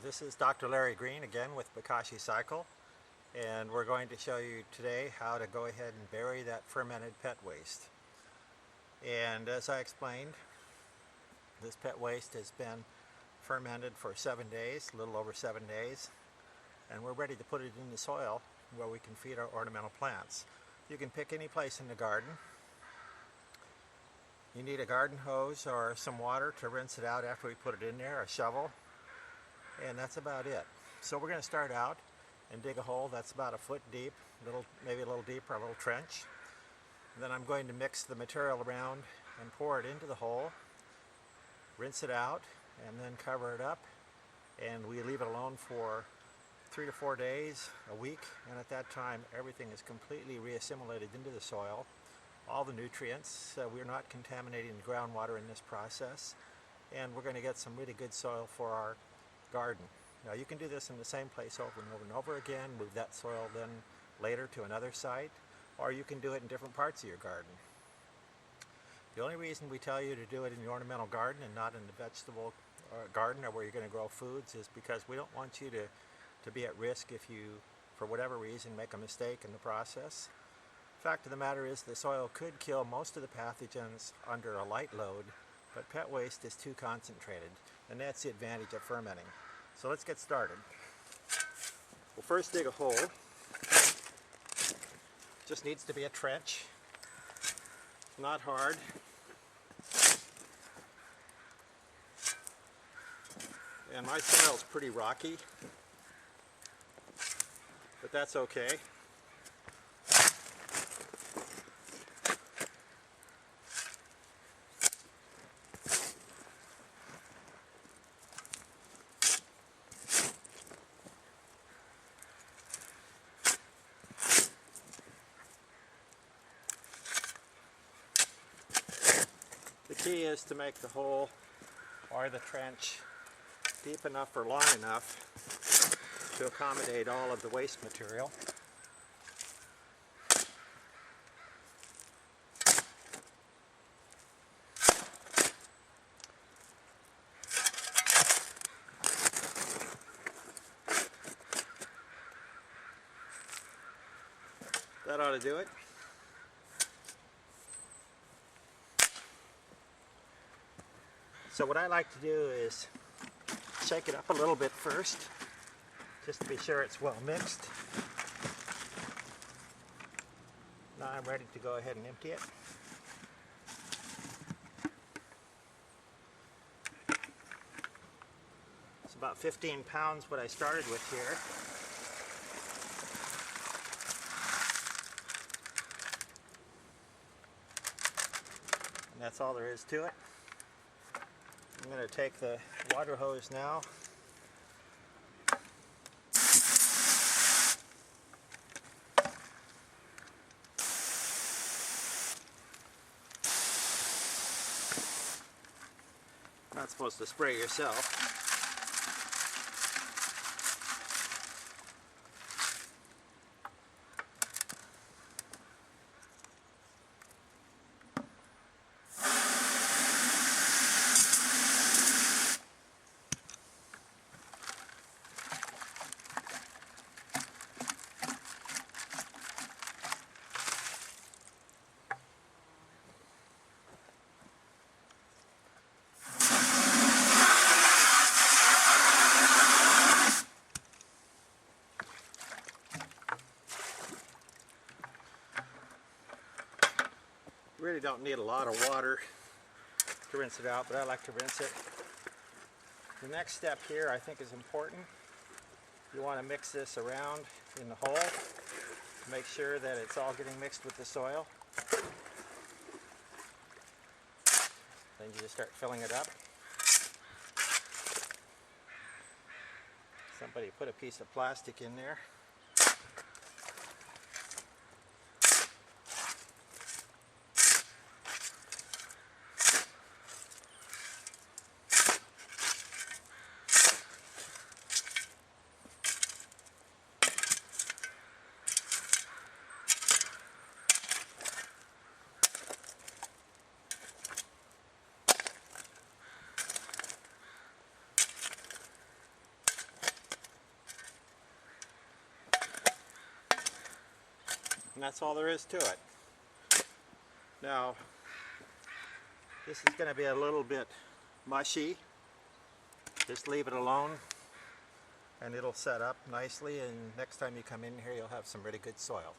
This is Dr. Larry Green again with Bokashipetcycle, and we're going to show you today how to go ahead and bury that fermented pet waste. And as I explained, this pet waste has been fermented for 7 days, a little over 7 days, and we're ready to put it in the soil where we can feed our ornamental plants. You can pick any place in the garden. You need a garden hose or some water to rinse it out after we put it in there, a shovel, and that's about it. So we're going to start out and dig a hole that's about a foot deep, maybe a little deeper, a little trench. And then I'm going to mix the material around and pour it into the hole, rinse it out, and then cover it up, and we leave it alone for 3 to 4 days, a week, and at that time everything is completely reassimilated into the soil. All the nutrients, we're not contaminating the groundwater in this process, and we're going to get some really good soil for our garden. Now you can do this in the same place over and over and over again, move that soil then later to another site, or you can do it in different parts of your garden. The only reason we tell you to do it in the ornamental garden and not in the vegetable garden or where you're going to grow foods is because we don't want you to be at risk if you, for whatever reason, make a mistake in the process. Fact of the matter is the soil could kill most of the pathogens under a light load, but pet waste is too concentrated, and that's the advantage of fermenting. So let's get started. We'll first dig a hole. Just needs to be a trench, not hard. And my soil's pretty rocky, but that's okay. The key is to make the hole or the trench deep enough or long enough to accommodate all of the waste material. That ought to do it. So what I like to do is shake it up a little bit first, just to be sure it's well mixed. Now I'm ready to go ahead and empty it. It's about 15 pounds what I started with here. And that's all there is to it. I'm going to take the water hose now . Not supposed to spray yourself. Really don't need a lot of water to rinse it out, but I like to rinse it. The next step here I think is important. You want to mix this around in the hole to make sure that it's all getting mixed with the soil. Then you just start filling it up. Somebody put a piece of plastic in there. And that's all there is to it. Now, this is going to be a little bit mushy. Just leave it alone and it'll set up nicely, and next time you come in here you'll have some really good soil.